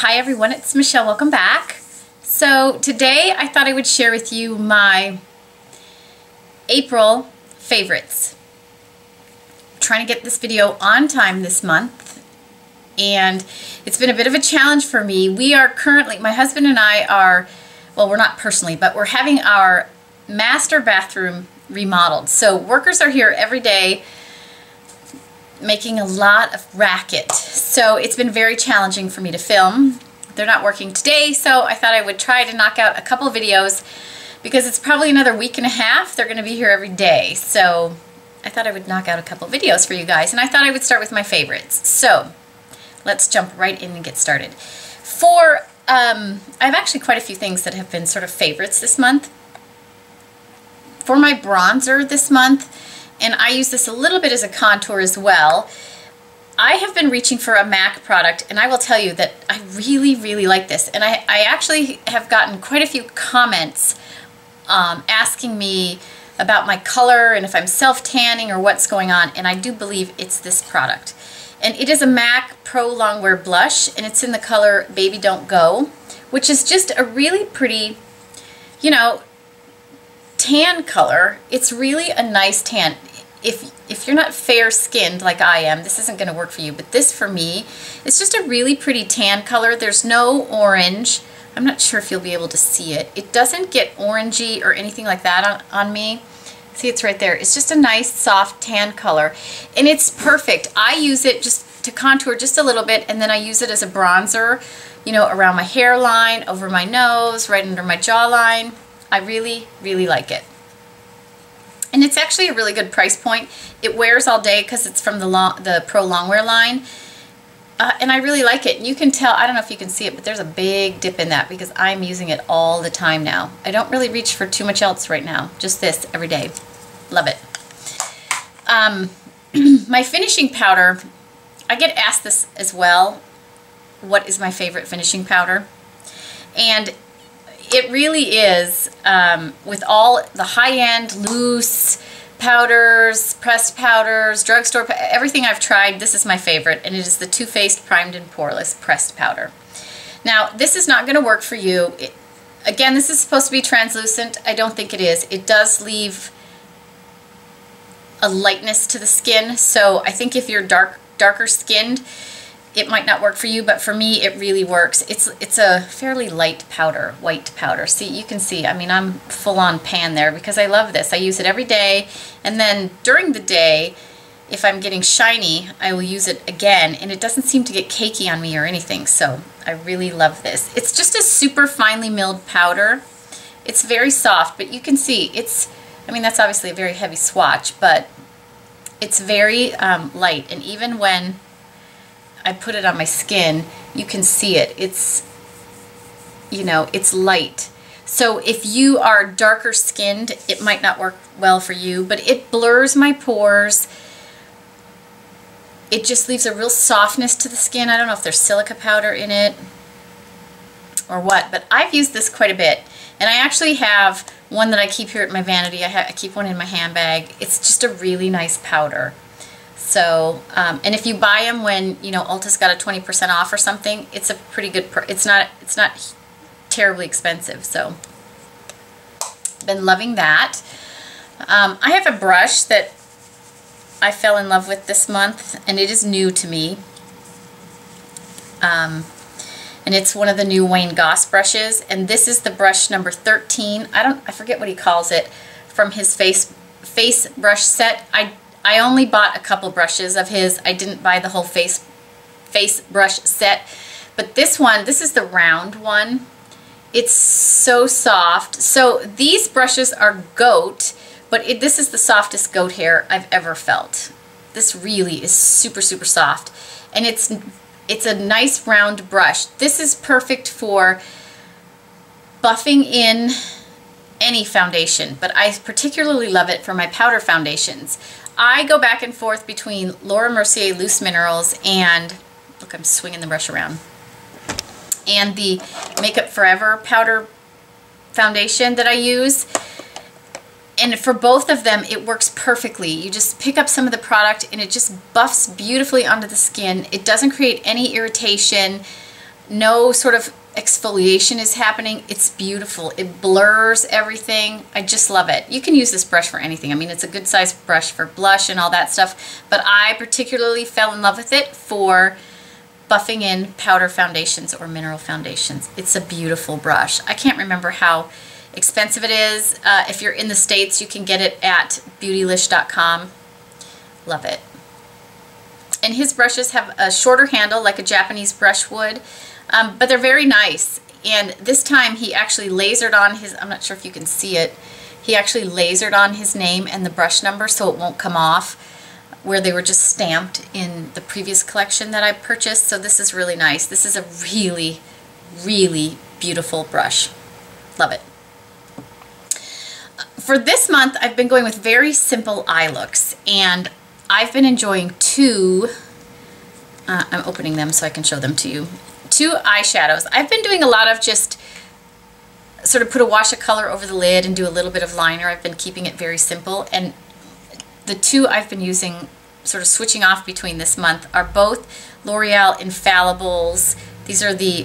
Hi everyone, it's Michelle. Welcome back. So today I thought I would share with you my April favorites. I'm trying to get this video on time this month, and it's been a bit of a challenge for me. We are currently, my husband and I are, well, we're not personally, but we're having our master bathroom remodeled. So workers are here every day making a lot of racket. So it's been very challenging for me to film. They're not working today, so I thought I would try to knock out a couple of videos because it's probably another week and a half. They're going to be here every day. So I thought I would knock out a couple of videos for you guys, and I thought I would start with my favorites. So let's jump right in and get started. I have actually quite a few things that have been sort of favorites this month. For my bronzer this month, and I use this a little bit as a contour as well, I have been reaching for a MAC product, and I will tell you that I really like this. And I actually have gotten quite a few comments asking me about my color and if I'm self-tanning or what's going on, and I do believe it's this product. And it is a MAC Pro Longwear blush, and it's in the color Baby Don't Go, which is just a really pretty, you know, tan color. It's really a nice tan. If you're not fair-skinned like I am, this isn't going to work for you, but this for me, it's just a really pretty tan color. There's no orange. I'm not sure if you'll be able to see it. It doesn't get orangey or anything like that on me. See, it's right there. It's just a nice soft tan color, and it's perfect. I use it just to contour just a little bit, and then I use it as a bronzer, you know, around my hairline, over my nose, right under my jawline. I really like it. And it's actually a really good price point. It wears all day because it's from the Pro Longwear line. And I really like it. And you can tell, I don't know if you can see it, but there's a big dip in that because I'm using it all the time now. I don't really reach for too much else right now. Just this every day. Love it. My finishing powder, I get asked this as well. What is my favorite finishing powder? And it really is, with all the high-end, loose powders, pressed powders, drugstore, everything I've tried, this is my favorite, and it is the Too Faced Primed and Poreless Pressed Powder. Now, this is not going to work for you. Again, this is supposed to be translucent. I don't think it is. It does leave a lightness to the skin, so I think if you're darker skinned, it might not work for you, but for me it really works. It's a fairly light powder, white powder. See, you can see, I mean, I'm full on pan there because I love this. I use it every day, and then during the day, if I'm getting shiny, I will use it again, and it doesn't seem to get cakey on me or anything, so I really love this. It's just a super finely milled powder. It's very soft, but you can see it's, I mean, that's obviously a very heavy swatch, but it's very light, and even when I put it on my skin, you can see it. It's, you know, it's light. So if you are darker skinned, it might not work well for you, but it blurs my pores. It just leaves a real softness to the skin. I don't know if there's silica powder in it or what, but I've used this quite a bit. And I actually have one that I keep here at my vanity. I keep one in my handbag. It's just a really nice powder. So, and if you buy them when, you know, Ulta's got a 20% off or something, it's a pretty good, it's not terribly expensive, so been loving that. I have a brush that I fell in love with this month, and it is new to me. And it's one of the new Wayne Goss brushes, and this is the brush number 13. I forget what he calls it, from his face brush set. I only bought a couple brushes of his. I didn't buy the whole face brush set. But this one, this is the round one. It's so soft. So these brushes are goat, but this is the softest goat hair I've ever felt. This really is super soft. And it's a nice round brush. This is perfect for buffing in any foundation, but I particularly love it for my powder foundations. I go back and forth between Laura Mercier Loose Minerals and, look, I'm swinging the brush around, and the Makeup Forever powder foundation that I use. And for both of them, it works perfectly. You just pick up some of the product and it just buffs beautifully onto the skin. It doesn't create any irritation. No sort of exfoliation is happening. It's beautiful. It blurs everything. I just love it. You can use this brush for anything. I mean, it's a good size brush for blush and all that stuff, but I particularly fell in love with it for buffing in powder foundations or mineral foundations. It's a beautiful brush. I can't remember how expensive it is. If you're in the States, you can get it at beautylish.com. Love it. And his brushes have a shorter handle like a Japanese brush would, but they're very nice. And this time he actually lasered on his, I'm not sure if you can see it, he actually lasered on his name and the brush number so it won't come off, where they were just stamped in the previous collection that I purchased. So this is really nice. This is a really, really beautiful brush. Love it. For this month, I've been going with very simple eye looks, and I've been enjoying two, I'm opening them so I can show them to you, two eyeshadows. I've been doing a lot of just sort of put a wash of color over the lid and do a little bit of liner. I've been keeping it very simple, and the two I've been using, sort of switching off between this month, are both L'Oreal Infallibles. These are the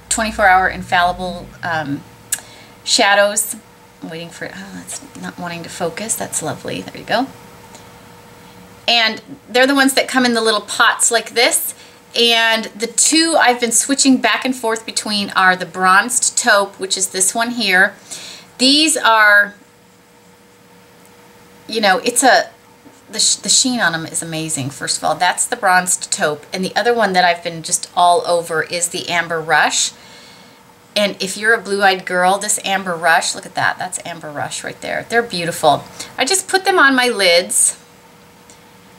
24-hour Infallible shadows. I'm waiting for it. Oh, that's not wanting to focus. That's lovely. There you go. And they're the ones that come in the little pots like this. And the two I've been switching back and forth between are the Bronzed Taupe, which is this one here. These are, you know, it's the sheen on them is amazing, first of all. That's the Bronzed Taupe. And the other one that I've been just all over is the Amber Rush. And if you're a blue-eyed girl, this Amber Rush, look at that. That's Amber Rush right there. They're beautiful. I just put them on my lids.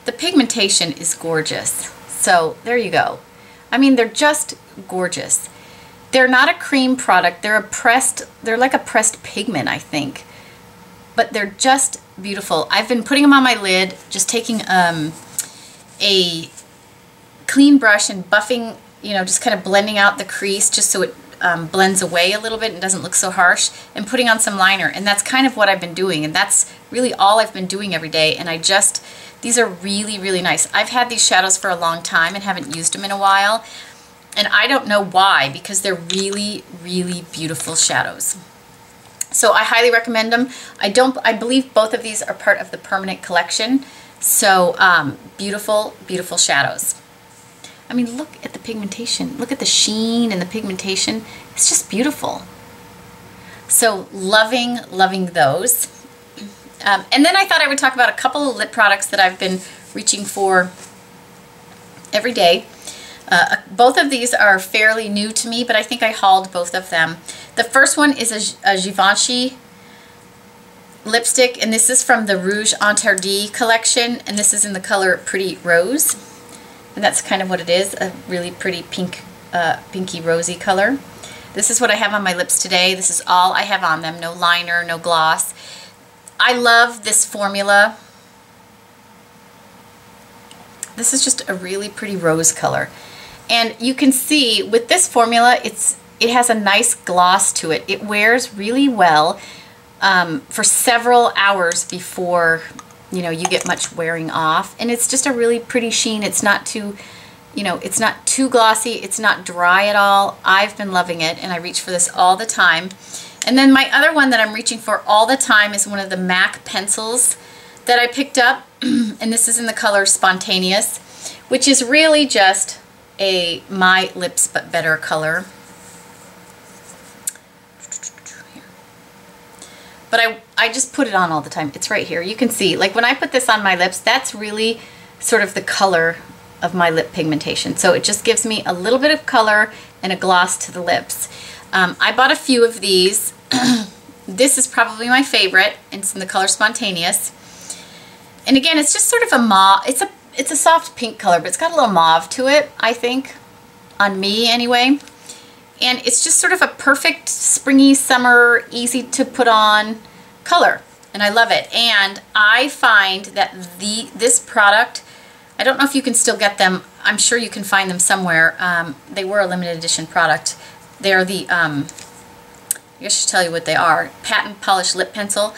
The pigmentation is gorgeous. So there you go. I mean, they're just gorgeous. They're not a cream product. They're like a pressed pigment, I think. But they're just beautiful. I've been putting them on my lid, just taking a clean brush and buffing, you know, just kind of blending out the crease just so it blends away a little bit and doesn't look so harsh, and putting on some liner. And that's kind of what I've been doing, and that's really all I've been doing every day. And these are really, really nice. I've had these shadows for a long time and haven't used them in a while, and I don't know why, because they're really, really beautiful shadows. So I highly recommend them. I believe both of these are part of the permanent collection. So beautiful, beautiful shadows. I mean, look at the pigmentation. Look at the sheen and the pigmentation. It's just beautiful. So loving, loving those. And then I thought I would talk about a couple of lip products that I've been reaching for every day. Both of these are fairly new to me, but I think I hauled both of them. The first one is a Givenchy lipstick, and this is from the Rouge Interdit collection, and this is in the color Pretty Rose. And that's kind of what it is, a really pretty pink, pinky rosy color. This is what I have on my lips today. This is all I have on them. No liner, no gloss. I love this formula. This is just a really pretty rose color. And you can see with this formula, it has a nice gloss to it. It wears really well for several hours before, you know, you get much wearing off. And it's just a really pretty sheen. It's not too, you know, it's not too glossy. It's not dry at all. I've been loving it, and I reach for this all the time. And then my other one that I'm reaching for all the time is one of the MAC pencils that I picked up. And this is in the color Spontaneous, which is really just a My Lips But Better color. But I just put it on all the time. It's right here. You can see, like when I put this on my lips, that's really sort of the color of my lip pigmentation. So it just gives me a little bit of color and a gloss to the lips. I bought a few of these. This is probably my favorite. It's in the color Spontaneous. And again, it's just sort of a mauve. It's a soft pink color, but it's got a little mauve to it, I think, on me anyway. And it's just sort of a perfect springy summer, easy to put on color. And I love it. And I find that this product, I don't know if you can still get them. I'm sure you can find them somewhere. They were a limited edition product. They're the, I guess I should tell you what they are. PatentPolish lip pencil.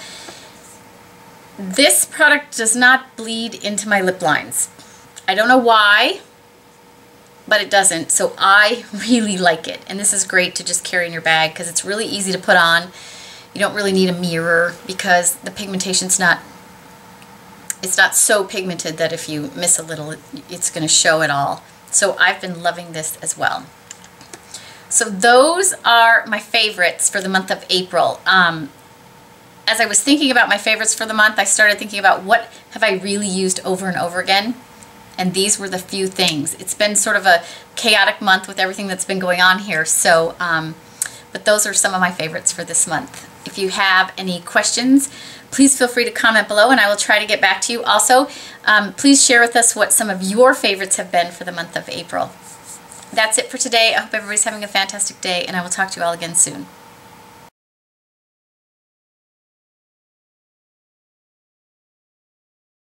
This product does not bleed into my lip lines. I don't know why. but it doesn't. So I really like it. And this is great to just carry in your bag because it's really easy to put on. You don't really need a mirror because the pigmentation's not, it's not so pigmented that if you miss a little, it's going to show it all. So I've been loving this as well. So those are my favorites for the month of April. As I was thinking about my favorites for the month, I started thinking about what have I really used over and over again. And these were the few things. It's been sort of a chaotic month with everything that's been going on here. So, but those are some of my favorites for this month. If you have any questions, please feel free to comment below and I will try to get back to you. Also, please share with us what some of your favorites have been for the month of April. That's it for today. I hope everybody's having a fantastic day and I will talk to you all again soon.